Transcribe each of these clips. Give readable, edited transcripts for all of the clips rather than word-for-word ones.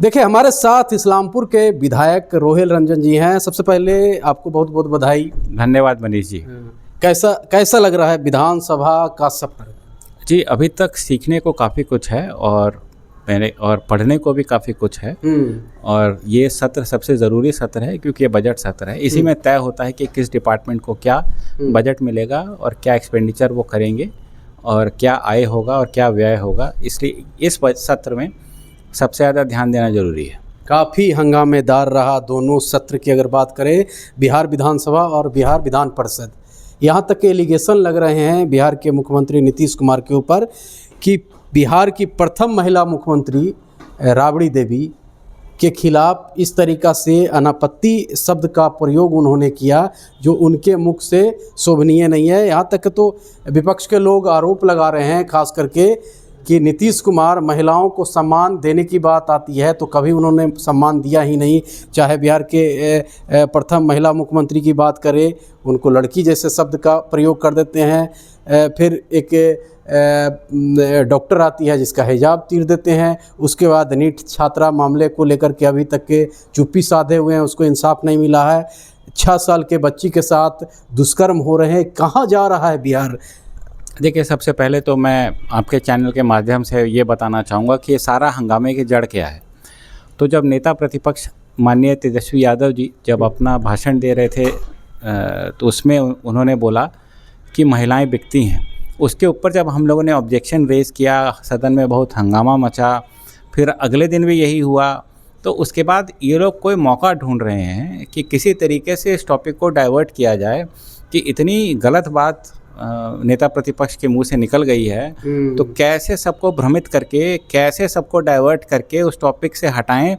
देखिए, हमारे साथ इस्लामपुर के विधायक रोहिल रंजन जी हैं। सबसे पहले आपको बहुत बहुत बधाई। धन्यवाद मनीष जी। कैसा लग रहा है विधानसभा का सफर? जी, अभी तक सीखने को काफ़ी कुछ है और पढ़ने को भी काफ़ी कुछ है। और ये सत्र सबसे ज़रूरी सत्र है क्योंकि ये बजट सत्र है। इसी में तय होता है कि किस डिपार्टमेंट को क्या बजट मिलेगा और क्या एक्सपेंडिचर वो करेंगे और क्या आय होगा और क्या व्यय होगा। इसलिए इस सत्र में सबसे ज़्यादा ध्यान देना ज़रूरी है। काफ़ी हंगामेदार रहा दोनों सत्र की अगर बात करें, बिहार विधानसभा और बिहार विधान परिषद। यहाँ तक के एलिगेशन लग रहे हैं बिहार के मुख्यमंत्री नीतीश कुमार के ऊपर कि बिहार की प्रथम महिला मुख्यमंत्री राबड़ी देवी के खिलाफ इस तरीक़ा से अनापत्ति शब्द का प्रयोग उन्होंने किया जो उनके मुख से शोभनीय नहीं है। यहाँ तक तो विपक्ष के लोग आरोप लगा रहे हैं खास करके कि नीतीश कुमार महिलाओं को सम्मान देने की बात आती है तो कभी उन्होंने सम्मान दिया ही नहीं। चाहे बिहार के प्रथम महिला मुख्यमंत्री की बात करें, उनको लड़की जैसे शब्द का प्रयोग कर देते हैं। फिर एक डॉक्टर आती है जिसका हिजाब चीर देते हैं। उसके बाद नीट छात्रा मामले को लेकर के अभी तक के चुप्पी साधे हुए हैं, उसको इंसाफ नहीं मिला है। 6 साल के बच्ची के साथ दुष्कर्म हो रहे हैं। कहाँ जा रहा है बिहार? देखिए, सबसे पहले तो मैं आपके चैनल के माध्यम से ये बताना चाहूँगा कि ये सारा हंगामे की जड़ क्या है। तो जब नेता प्रतिपक्ष माननीय तेजस्वी यादव जी जब अपना भाषण दे रहे थे तो उसमें उन्होंने बोला कि महिलाएं बिकती हैं। उसके ऊपर जब हम लोगों ने ऑब्जेक्शन रेज़ किया, सदन में बहुत हंगामा मचा। फिर अगले दिन भी यही हुआ। तो उसके बाद ये लोग कोई मौका ढूंढ रहे हैं कि किसी तरीके से इस टॉपिक को डाइवर्ट किया जाए कि इतनी गलत बात नेता प्रतिपक्ष के मुंह से निकल गई है तो कैसे सबको भ्रमित करके, कैसे सबको डाइवर्ट करके उस टॉपिक से हटाएं।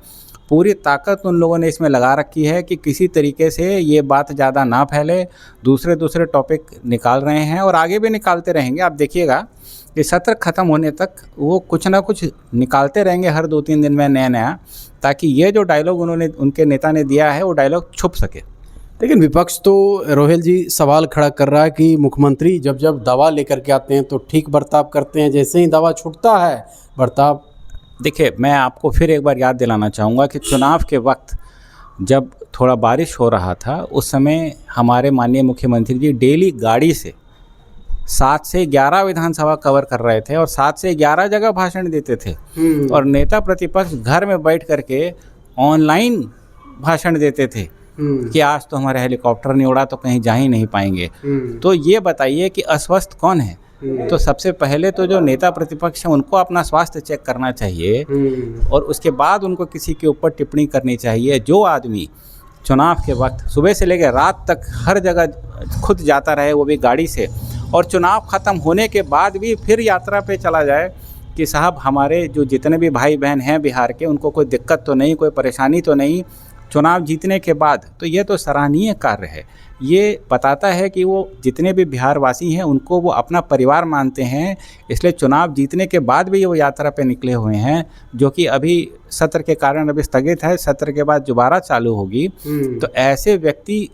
पूरी ताकत उन लोगों ने इसमें लगा रखी है कि किसी तरीके से ये बात ज़्यादा ना फैले। दूसरे टॉपिक निकाल रहे हैं और आगे भी निकालते रहेंगे। आप देखिएगा कि सत्र ख़त्म होने तक वो कुछ ना कुछ निकालते रहेंगे हर 2-3 दिन में नया, ताकि ये जो डायलॉग उन्होंने उनके नेता ने दिया है वो डायलॉग छुप सके। लेकिन विपक्ष तो रोहिल जी सवाल खड़ा कर रहा है कि मुख्यमंत्री जब दवा लेकर के आते हैं तो ठीक बर्ताव करते हैं, जैसे ही दवा छूटता है बर्ताव। देखिए, मैं आपको फिर एक बार याद दिलाना चाहूँगा कि चुनाव के वक्त जब थोड़ा बारिश हो रहा था उस समय हमारे माननीय मुख्यमंत्री जी डेली गाड़ी से 7 से 11 विधानसभा कवर कर रहे थे और 7 से 11 जगह भाषण देते थे। और नेता प्रतिपक्ष घर में बैठ करके ऑनलाइन भाषण देते थे कि आज तो हमारा हेलीकॉप्टर नहीं उड़ा तो कहीं जा ही नहीं पाएंगे। तो ये बताइए कि अस्वस्थ कौन है? तो सबसे पहले तो जो नेता प्रतिपक्ष हैं उनको अपना स्वास्थ्य चेक करना चाहिए और उसके बाद उनको किसी के ऊपर टिप्पणी करनी चाहिए। जो आदमी चुनाव के वक्त सुबह से लेकर रात तक हर जगह खुद जाता रहे, वो भी गाड़ी से, और चुनाव ख़त्म होने के बाद भी फिर यात्रा पे चला जाए कि साहब हमारे जो जितने भी भाई बहन हैं बिहार के, उनको कोई दिक्कत तो नहीं, कोई परेशानी तो नहीं चुनाव जीतने के बाद, तो ये तो सराहनीय कार्य है। ये बताता है कि वो जितने भी बिहारवासी हैं उनको वो अपना परिवार मानते हैं, इसलिए चुनाव जीतने के बाद भी वो यात्रा पे निकले हुए हैं, जो कि अभी सत्र के कारण अभी स्थगित है। सत्र के बाद दोबारा चालू होगी। तो ऐसे व्यक्ति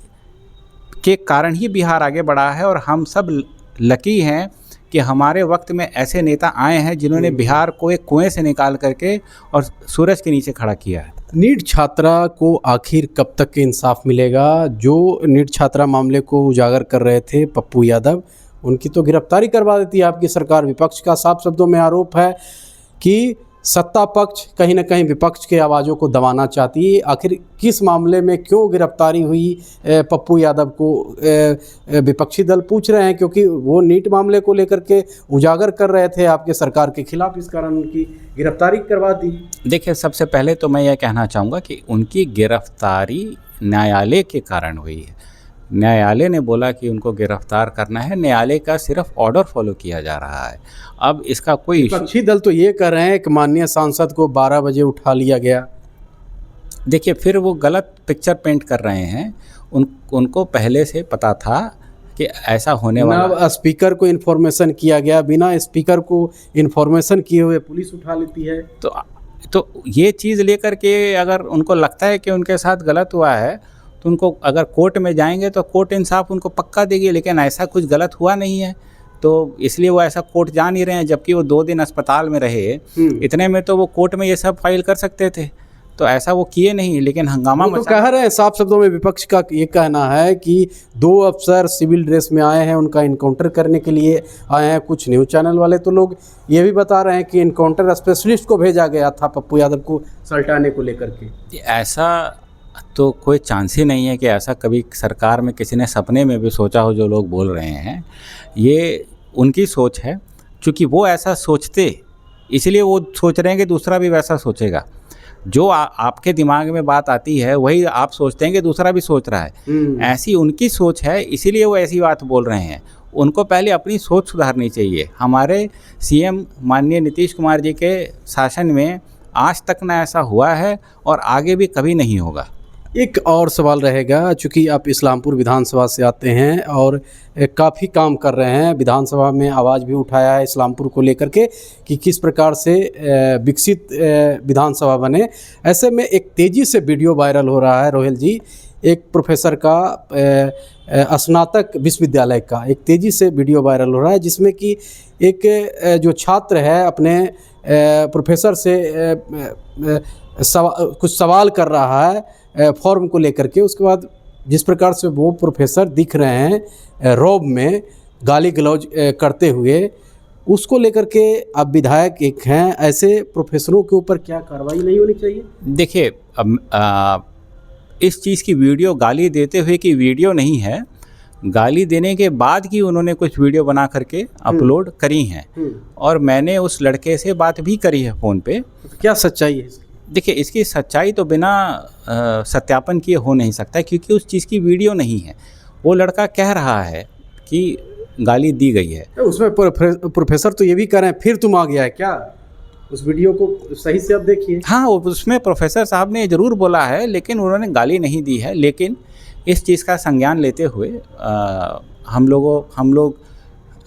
के कारण ही बिहार आगे बढ़ा है और हम सब लकी हैं कि हमारे वक्त में ऐसे नेता आए हैं जिन्होंने बिहार को एक कुएं से निकाल करके और सूरज के नीचे खड़ा किया है। नीट छात्रा को आखिर कब तक इंसाफ मिलेगा? जो नीट छात्रा मामले को उजागर कर रहे थे पप्पू यादव, उनकी तो गिरफ्तारी करवा देती है आपकी सरकार। विपक्ष का साफ शब्दों में आरोप है कि सत्ता पक्ष कहीं ना कहीं विपक्ष के आवाज़ों को दबाना चाहती है। आखिर किस मामले में क्यों गिरफ्तारी हुई पप्पू यादव को? विपक्षी दल पूछ रहे हैं क्योंकि वो नीट मामले को लेकर के उजागर कर रहे थे आपके सरकार के खिलाफ, इस कारण उनकी गिरफ्तारी करवा दी। देखिए, सबसे पहले तो मैं यह कहना चाहूँगा कि उनकी गिरफ्तारी न्यायालय के कारण हुई है। न्यायालय ने बोला कि उनको गिरफ्तार करना है, न्यायालय का सिर्फ ऑर्डर फॉलो किया जा रहा है। अब इसका कोई विपक्षी दल तो ये कर रहे हैं कि माननीय सांसद को 12 बजे उठा लिया गया। देखिए, फिर वो गलत पिक्चर पेंट कर रहे हैं। उनको पहले से पता था कि ऐसा होने वाला। स्पीकर को इन्फॉर्मेशन किया गया, बिना स्पीकर को इन्फॉर्मेशन किए हुए पुलिस उठा लेती है। तो ये चीज़ लेकर के अगर उनको लगता है कि उनके साथ गलत हुआ है तो उनको अगर कोर्ट में जाएंगे तो कोर्ट इंसाफ उनको पक्का देगी, लेकिन ऐसा कुछ गलत हुआ नहीं है तो इसलिए वो ऐसा कोर्ट जा नहीं रहे हैं। जबकि वो 2 दिन अस्पताल में रहे, इतने में तो वो कोर्ट में ये सब फाइल कर सकते थे। तो ऐसा वो किए नहीं, लेकिन हंगामा वो तो मचा। कह रहे हैं साफ शब्दों में, विपक्ष का ये कहना है कि 2 अफसर सिविल ड्रेस में आए हैं, उनका इनकाउंटर करने के लिए आए हैं। कुछ न्यूज़ चैनल वाले तो लोग ये भी बता रहे हैं कि इनकाउंटर स्पेशलिस्ट को भेजा गया था पप्पू यादव को सल्टाने को लेकर के। ऐसा तो कोई चांस ही नहीं है कि ऐसा कभी सरकार में किसी ने सपने में भी सोचा हो जो लोग बोल रहे हैं। ये उनकी सोच है, क्योंकि वो ऐसा सोचते इसलिए वो सोच रहे हैं कि दूसरा भी वैसा सोचेगा। जो आपके दिमाग में बात आती है वही आप सोचते हैं कि दूसरा भी सोच रहा है। ऐसी उनकी सोच है, इसीलिए वो ऐसी बात बोल रहे हैं। उनको पहले अपनी सोच सुधारनी चाहिए। हमारे सीएम माननीय नीतीश कुमार जी के शासन में आज तक ना ऐसा हुआ है और आगे भी कभी नहीं होगा। एक और सवाल रहेगा, चूँकि आप इस्लामपुर विधानसभा से आते हैं और काफ़ी काम कर रहे हैं, विधानसभा में आवाज़ भी उठाया है इस्लामपुर को लेकर के कि किस प्रकार से विकसित विधानसभा बने। ऐसे में एक तेज़ी से वीडियो वायरल हो रहा है रोहेल जी, एक प्रोफेसर का स्नातक विश्वविद्यालय का एक तेज़ी से वीडियो वायरल हो रहा है, जिसमें कि एक जो छात्र है अपने प्रोफेसर से कुछ सवाल कर रहा है फॉर्म को लेकर के। उसके बाद जिस प्रकार से वो प्रोफेसर दिख रहे हैं रौब में गाली गलौज करते हुए, उसको लेकर के आप विधायक एक हैं, ऐसे प्रोफेसरों के ऊपर क्या कार्रवाई नहीं होनी चाहिए? देखिए, इस चीज़ की वीडियो गाली देते हुए की वीडियो नहीं है, गाली देने के बाद की उन्होंने कुछ वीडियो बना करके अपलोड करी हैं और मैंने उस लड़के से बात भी करी है फ़ोन पे। क्या सच्चाई है? देखिए, इसकी सच्चाई तो बिना सत्यापन किए हो नहीं सकता, क्योंकि उस चीज़ की वीडियो नहीं है। वो लड़का कह रहा है कि गाली दी गई है। उसमें प्रोफेसर तो ये भी कह रहे हैं फिर तुम आ गया है क्या? उस वीडियो को सही से आप देखिए। हाँ, उसमें प्रोफेसर साहब ने ज़रूर बोला है, लेकिन उन्होंने गाली नहीं दी है। लेकिन इस चीज़ का संज्ञान लेते हुए हम लोग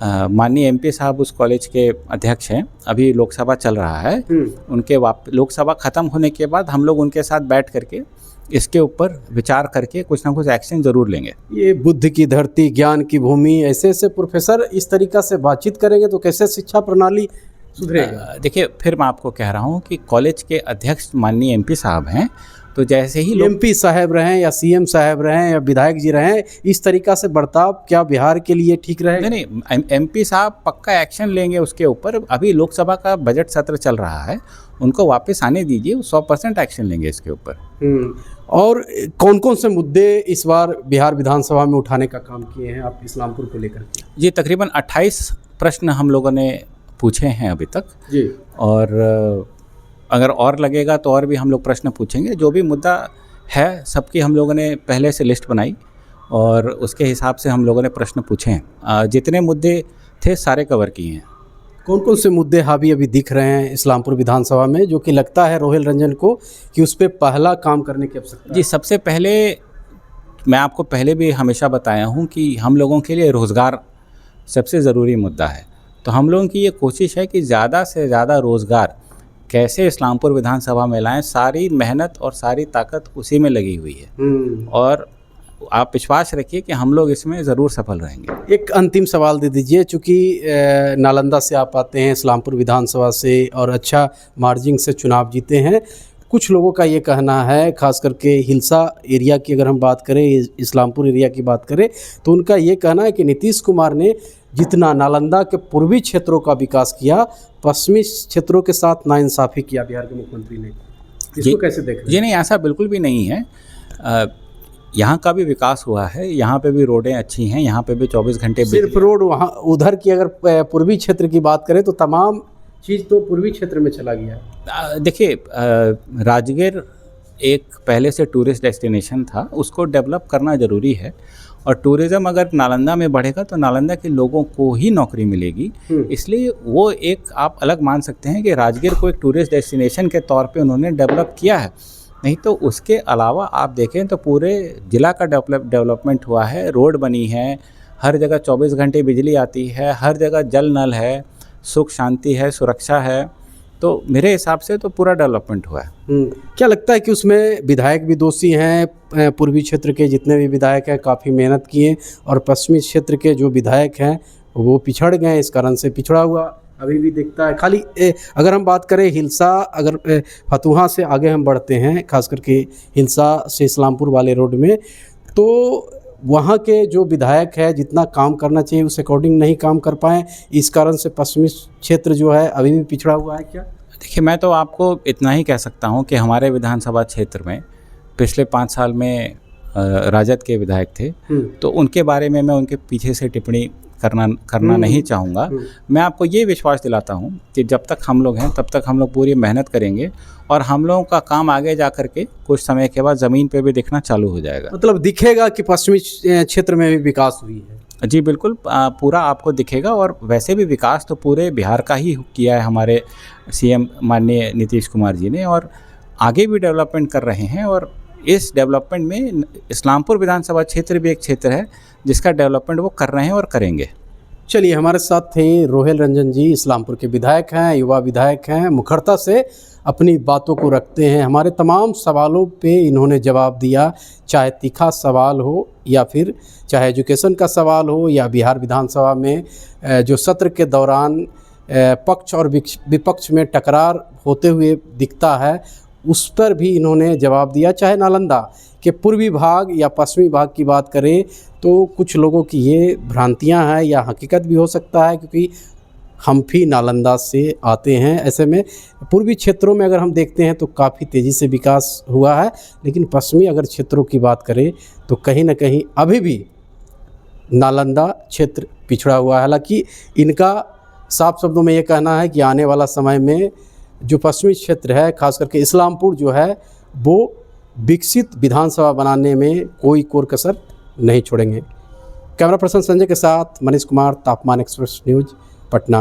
माननीय एमपी साहब उस कॉलेज के अध्यक्ष हैं, अभी लोकसभा चल रहा है, उनके लोकसभा ख़त्म होने के बाद हम लोग उनके साथ बैठ करके इसके ऊपर विचार करके कुछ ना कुछ एक्शन ज़रूर लेंगे। ये बुद्ध की धरती, ज्ञान की भूमि, ऐसे प्रोफेसर इस तरीक़ा से बातचीत करेंगे तो कैसे शिक्षा प्रणाली सुधरेगा? देखिए, फिर मैं आपको कह रहा हूँ कि कॉलेज के अध्यक्ष माननीय एमपी साहब हैं, तो जैसे ही एमपी साहब रहें या सीएम साहब रहें या विधायक जी रहें, इस तरीक़ा से बर्ताव क्या बिहार के लिए ठीक रहेगा? नहीं, एमपी साहब पक्का एक्शन लेंगे उसके ऊपर। अभी लोकसभा का बजट सत्र चल रहा है, उनको वापस आने दीजिए, 100% एक्शन लेंगे इसके ऊपर। और कौन कौन से मुद्दे इस बार बिहार विधानसभा में उठाने का काम किए हैं आप इस्लामपुर को लेकर के? जी, तकरीबन 28 प्रश्न हम लोगों ने पूछे हैं अभी तक जी, और अगर और लगेगा तो और भी हम लोग प्रश्न पूछेंगे। जो भी मुद्दा है सबकी हम लोगों ने पहले से लिस्ट बनाई और उसके हिसाब से हम लोगों ने प्रश्न पूछे हैं। जितने मुद्दे थे सारे कवर किए हैं। कौन कौन से मुद्दे हावी अभी दिख रहे हैं इस्लामपुर विधानसभा में, जो कि लगता है रोहेल रंजन को कि उस पर पहला काम करने की आवश्यकता? जी, सबसे पहले मैं आपको पहले भी हमेशा बताया हूँ कि हम लोगों के लिए रोज़गार सबसे ज़रूरी मुद्दा है। तो हम लोगों की ये कोशिश है कि ज़्यादा से ज़्यादा रोज़गार कैसे इस्लामपुर विधानसभा में लाएं। सारी मेहनत और सारी ताकत उसी में लगी हुई है और आप विश्वास रखिए कि हम लोग इसमें ज़रूर सफल रहेंगे। एक अंतिम सवाल दे दीजिए, चूँकि नालंदा से आप आते हैं इस्लामपुर विधानसभा से और अच्छा मार्जिन से चुनाव जीते हैं। कुछ लोगों का ये कहना है, खास करके हिल्सा एरिया की अगर हम बात करें, इस्लामपुर एरिया की बात करें, तो उनका ये कहना है कि नीतीश कुमार ने जितना नालंदा के पूर्वी क्षेत्रों का विकास किया, पश्चिमी क्षेत्रों के साथ नाइंसाफ़ी किया बिहार के मुख्यमंत्री ने। इसको कैसे देख रहे हैं? जी नहीं, ऐसा बिल्कुल भी नहीं है। यहाँ का भी विकास हुआ है, यहाँ पे भी रोडें अच्छी हैं, यहाँ पे भी 24 घंटे सिर्फ रोड वहाँ उधर की अगर पूर्वी क्षेत्र की बात करें तो तमाम चीज़ तो पूर्वी क्षेत्र में चला गया है। देखिए, राजगीर एक पहले से टूरिस्ट डेस्टिनेशन था, उसको डेवलप करना ज़रूरी है और टूरिज़्म अगर नालंदा में बढ़ेगा तो नालंदा के लोगों को ही नौकरी मिलेगी। इसलिए वो एक आप अलग मान सकते हैं कि राजगीर को एक टूरिस्ट डेस्टिनेशन के तौर पे उन्होंने डेवलप किया है। नहीं तो उसके अलावा आप देखें तो पूरे ज़िला का डेवलपमेंट हुआ है, रोड बनी है, हर जगह 24 घंटे बिजली आती है, हर जगह जल नल है, सुख शांति है, सुरक्षा है। तो मेरे हिसाब से तो पूरा डेवलपमेंट हुआ है। क्या लगता है कि उसमें विधायक भी दोषी हैं? पूर्वी क्षेत्र के जितने भी विधायक हैं काफ़ी मेहनत किए और पश्चिमी क्षेत्र के जो विधायक हैं वो पिछड़ गए, इस कारण से पिछड़ा हुआ अभी भी दिखता है। खाली अगर हम बात करें हिलसा, अगर फतुहा से आगे हम बढ़ते हैं, खास करके हिलसा से इस्लामपुर वाले रोड में, तो वहाँ के जो विधायक है जितना काम करना चाहिए उस अकॉर्डिंग नहीं काम कर पाए, इस कारण से पश्चिमी क्षेत्र जो है अभी भी पिछड़ा हुआ है क्या? देखिए, मैं तो आपको इतना ही कह सकता हूँ कि हमारे विधानसभा क्षेत्र में पिछले 5 साल में राजद के विधायक थे, तो उनके बारे में मैं उनके पीछे से टिप्पणी करना नहीं चाहूँगा। मैं आपको ये विश्वास दिलाता हूँ कि जब तक हम लोग हैं तब तक हम लोग पूरी मेहनत करेंगे और हम लोगों का काम आगे जा कर के कुछ समय के बाद ज़मीन पे भी दिखना चालू हो जाएगा। मतलब दिखेगा कि पश्चिमी क्षेत्र में भी विकास हुई है? जी बिल्कुल, पूरा आपको दिखेगा। और वैसे भी विकास तो पूरे बिहार का ही किया है हमारे सीएम माननीय नीतीश कुमार जी ने, और आगे भी डेवलपमेंट कर रहे हैं। और इस डेवलपमेंट में इस्लामपुर विधानसभा क्षेत्र भी एक क्षेत्र है जिसका डेवलपमेंट वो कर रहे हैं और करेंगे। चलिए, हमारे साथ थे रोहेल रंजन जी, इस्लामपुर के विधायक हैं, युवा विधायक हैं, मुखरता से अपनी बातों को रखते हैं। हमारे तमाम सवालों पे इन्होंने जवाब दिया, चाहे तीखा सवाल हो या फिर चाहे एजुकेशन का सवाल हो या बिहार विधानसभा में जो सत्र के दौरान पक्ष और विपक्ष में टकरार होते हुए दिखता है उस पर भी इन्होंने जवाब दिया। चाहे नालंदा के पूर्वी भाग या पश्चिमी भाग की बात करें तो कुछ लोगों की ये भ्रांतियां हैं या हकीकत भी हो सकता है, क्योंकि हम भी नालंदा से आते हैं। ऐसे में पूर्वी क्षेत्रों में अगर हम देखते हैं तो काफ़ी तेज़ी से विकास हुआ है, लेकिन पश्चिमी अगर क्षेत्रों की बात करें तो कहीं ना कहीं अभी भी नालंदा क्षेत्र पिछड़ा हुआ है। हालांकि इनका साफ शब्दों में ये कहना है कि आने वाला समय में जो पश्चिमी क्षेत्र है, खास करके इस्लामपुर जो है, वो विकसित विधानसभा बनाने में कोई कोर कसर नहीं छोड़ेंगे। कैमरा पर्सन संजय के साथ मनीष कुमार, तापमान एक्सप्रेस न्यूज़, पटना।